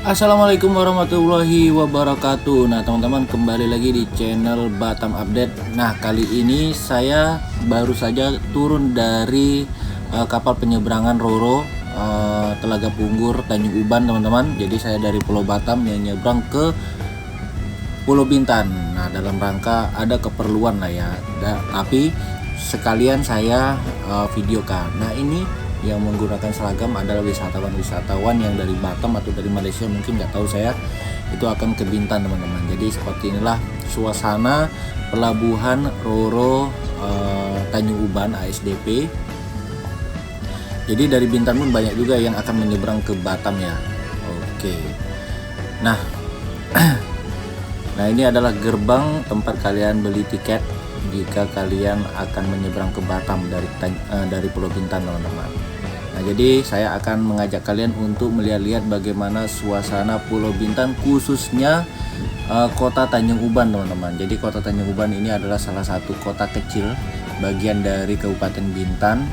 Assalamualaikum warahmatullahi wabarakatuh. Nah teman-teman, kembali lagi di channel Batam Update. Nah kali ini saya baru saja turun dari kapal penyeberangan Roro Telaga Punggur Tanjung Uban teman-teman. Jadi saya dari Pulau Batam yang nyebrang ke Pulau Bintan. Nah dalam rangka ada keperluan lah ya, tapi sekalian saya videokan. Nah ini yang menggunakan seragam adalah wisatawan yang dari Batam atau dari Malaysia, mungkin nggak tahu saya, itu akan ke Bintan teman-teman. Jadi seperti inilah suasana pelabuhan Roro Tanjung Uban ASDP. Jadi dari Bintan pun banyak juga yang akan menyeberang ke Batam ya. Oke. Nah nah ini adalah gerbang tempat kalian beli tiket jika kalian akan menyeberang ke Batam dari Pulau Bintan teman-teman. Nah jadi saya akan mengajak kalian untuk melihat-lihat bagaimana suasana Pulau Bintan, khususnya kota Tanjung Uban teman-teman. Jadi kota Tanjung Uban ini adalah salah satu kota kecil bagian dari Kabupaten Bintan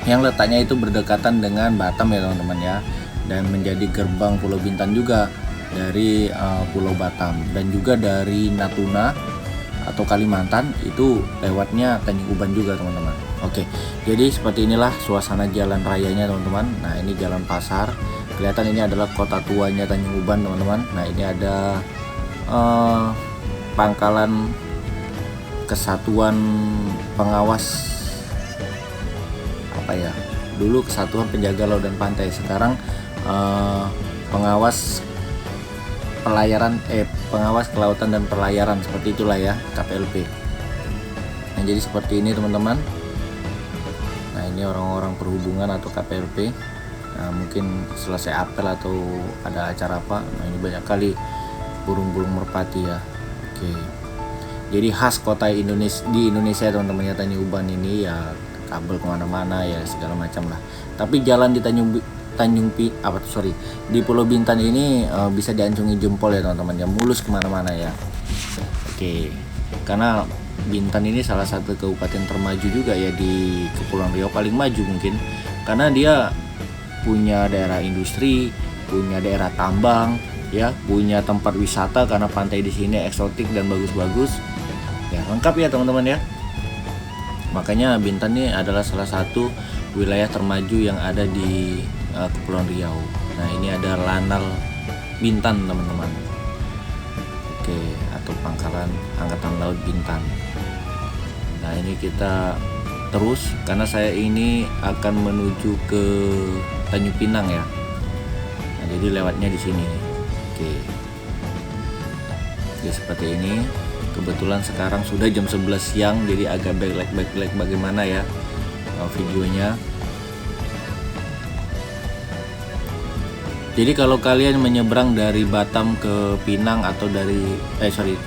yang letaknya itu berdekatan dengan Batam ya teman-teman ya, dan menjadi gerbang Pulau Bintan juga dari Pulau Batam, dan juga dari Natuna atau Kalimantan itu lewatnya Tanjung Uban juga teman-teman. Oke, jadi seperti inilah suasana jalan rayanya teman-teman. Nah ini jalan pasar, kelihatan ini adalah kota tuanya Tanjung Uban teman-teman. Nah ini ada pangkalan Kesatuan Pengawas apa ya, dulu Kesatuan Penjaga Laut dan Pantai, sekarang pengawas pengawas kelautan dan pelayaran, seperti itulah ya, KPLP. Nah jadi seperti ini teman-teman. Nah ini orang-orang perhubungan atau KPLP. Nah mungkin selesai apel atau ada acara apa. Nah ini banyak kali burung-burung merpati ya. Oke, jadi khas kota Indonesia, di Indonesia teman-teman ya, Tanjung Uban ini ya, kabel kemana-mana ya, segala macam lah. Tapi jalan di di Pulau Bintan ini bisa diacungi jempol ya teman-teman ya, mulus kemana-mana ya. Oke, karena Bintan ini salah satu kabupaten termaju juga ya di Kepulauan Riau, paling maju mungkin, karena dia punya daerah industri, punya daerah tambang ya, punya tempat wisata karena pantai di sini eksotik dan bagus-bagus ya, lengkap ya teman-teman ya. Makanya Bintan ini adalah salah satu wilayah termaju yang ada di Kepulauan Riau. Nah ini ada Lanal Bintan teman-teman. Oke, atau pangkalan Angkatan Laut Bintan. Nah ini kita terus, karena saya ini akan menuju ke Tanjung Pinang ya. Nah jadi lewatnya di sini. Oke, jadi seperti ini. Kebetulan sekarang sudah jam 11 siang, jadi agak backlight bagaimana ya videonya. Jadi kalau kalian menyeberang dari Batam ke Pinang atau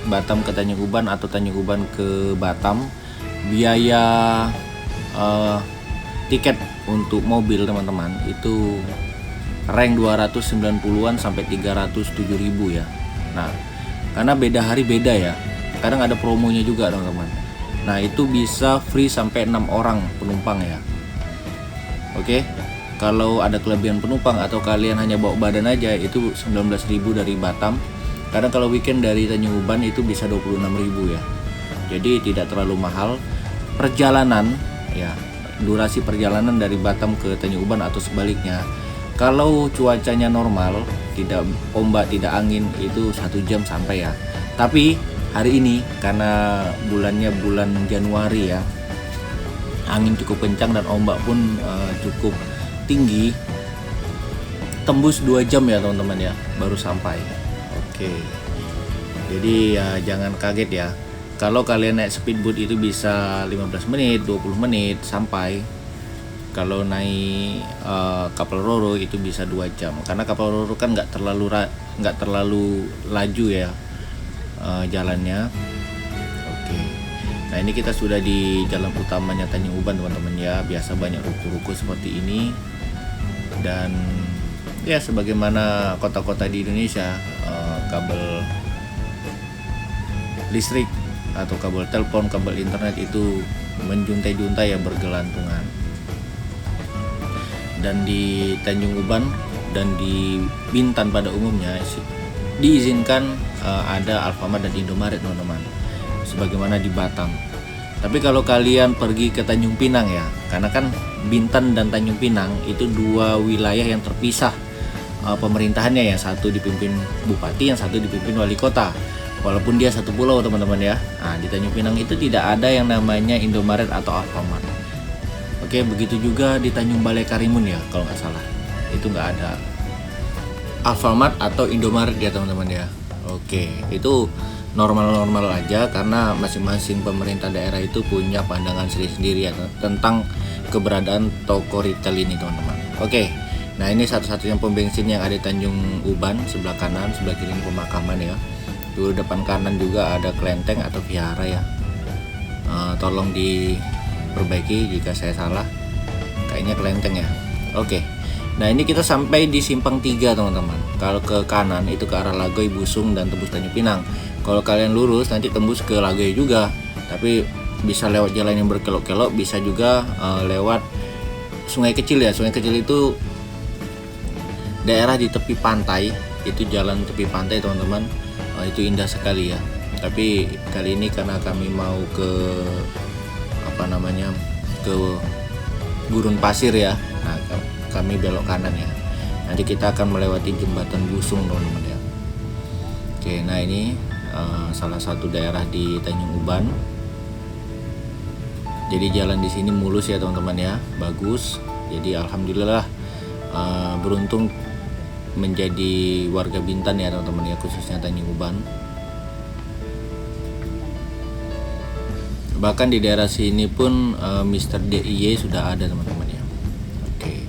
Batam ke Tanjung Uban atau Tanjung Uban ke Batam, biaya tiket untuk mobil teman-teman itu rank 290-an sampai 307.000 ya. Nah, karena beda hari beda ya. Kadang ada promonya juga teman-teman. Nah, itu bisa free sampai 6 orang penumpang ya. Oke. Kalau ada kelebihan penumpang atau kalian hanya bawa badan aja, itu 19.000 dari Batam. Kadang kalau weekend dari Tanjung Uban itu bisa 26.000 ya. Jadi tidak terlalu mahal. Perjalanan ya, durasi perjalanan dari Batam ke Tanjung Uban atau sebaliknya, kalau cuacanya normal, tidak ombak, tidak angin, itu 1 jam sampai ya. Tapi hari ini karena bulannya bulan Januari ya, angin cukup kencang dan ombak pun cukup tinggi, tembus 2 jam ya teman-teman ya, baru sampai. Oke, jadi ya jangan kaget ya, kalau kalian naik speedboat itu bisa 15 menit 20 menit sampai. Kalau naik kapal Roro itu bisa 2 jam, karena kapal Roro kan nggak terlalu laju ya jalannya. Oke, nah ini kita sudah di jalan utamanya Tanjung Uban teman-teman ya. Biasa banyak ruko-ruko seperti ini, dan ya sebagaimana kota-kota di Indonesia, kabel listrik atau kabel telepon, kabel internet itu menjuntai-juntai ya, bergelantungan. Dan di Tanjung Uban dan di Bintan pada umumnya diizinkan ada Alfamart dan Indomaret teman-teman, sebagaimana di Batam. Tapi kalau kalian pergi ke Tanjung Pinang ya, karena kan Bintan dan Tanjung Pinang itu dua wilayah yang terpisah pemerintahannya, yang satu dipimpin bupati, yang satu dipimpin wali kota. Walaupun dia satu pulau teman-teman ya. Nah, di Tanjung Pinang itu tidak ada yang namanya Indomaret atau Alfamart. Oke, begitu juga di Tanjung Balai Karimun ya kalau nggak salah. Itu nggak ada Alfamart atau Indomaret ya teman-teman ya. Oke, itu normal-normal aja karena masing-masing pemerintah daerah itu punya pandangan sendiri-sendiri ya tentang keberadaan toko retail ini teman-teman. Oke, nah ini satu-satunya pom bensin yang ada di Tanjung Uban, sebelah kanan, sebelah kiri pemakaman ya. Di depan kanan juga ada kelenteng atau vihara ya. Tolong diperbaiki jika saya salah, kayaknya kelenteng ya. Oke, nah ini kita sampai di Simpang 3 teman-teman. Kalau ke kanan itu ke arah Lagoy, Busung, dan tembus Tanjung Pinang. Kalau kalian lurus nanti tembus ke Lagoy juga, tapi bisa lewat jalan yang berkelok-kelok, bisa juga lewat sungai kecil ya. Sungai kecil itu daerah di tepi pantai, itu jalan tepi pantai teman-teman. Itu indah sekali ya. Tapi kali ini karena kami mau ke ke gurun pasir ya, nah kami belok kanan ya. Nanti kita akan melewati jembatan Busung teman-teman ya. Oke, nah ini salah satu daerah di Tanjung Uban. Jadi jalan di sini mulus ya teman-teman ya, bagus. Jadi alhamdulillah beruntung menjadi warga Bintan ya teman-teman ya, khususnya Tanjung Uban. Bahkan di daerah sini pun Mr. DIY sudah ada teman-teman ya. Oke.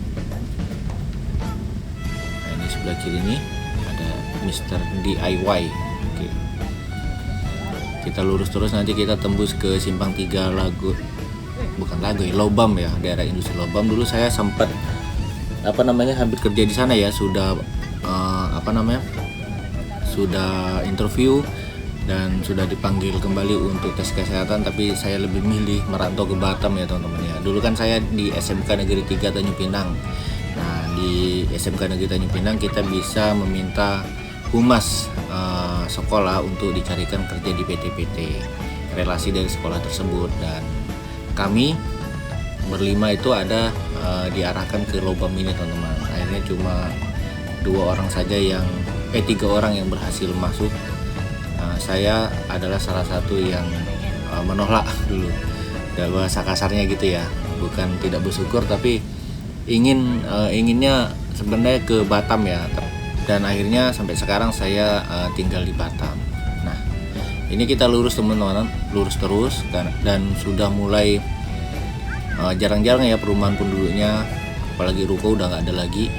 Nah, ini sebelah kiri nih ada Mr. DIY. Oke. Kita lurus terus nanti kita tembus ke Simpang 3 Lobam ya, daerah industri Lobam. Dulu saya sempat hampir kerja di sana ya, sudah sudah interview dan sudah dipanggil kembali untuk tes kesehatan, tapi saya lebih milih merantau ke Batam ya teman-teman ya. Dulu kan saya di SMK Negeri 3 Tanjung Pinang. Nah, di SMK Negeri Tanjung Pinang kita bisa meminta humas sekolah untuk dicarikan kerja di PT-PT relasi dari sekolah tersebut, dan kami berlima itu ada diarahkan ke Lobam ini teman-teman. Akhirnya cuma 3 orang yang berhasil masuk. Saya adalah salah satu yang menolak dulu, bahasa kasarnya gitu ya, bukan tidak bersyukur tapi inginnya sebenarnya ke Batam ya, dan akhirnya sampai sekarang saya tinggal di Batam. Nah, ini kita lurus teman-teman, lurus terus dan sudah mulai jarang-jarang ya perumahan penduduknya, apalagi ruko udah nggak ada lagi.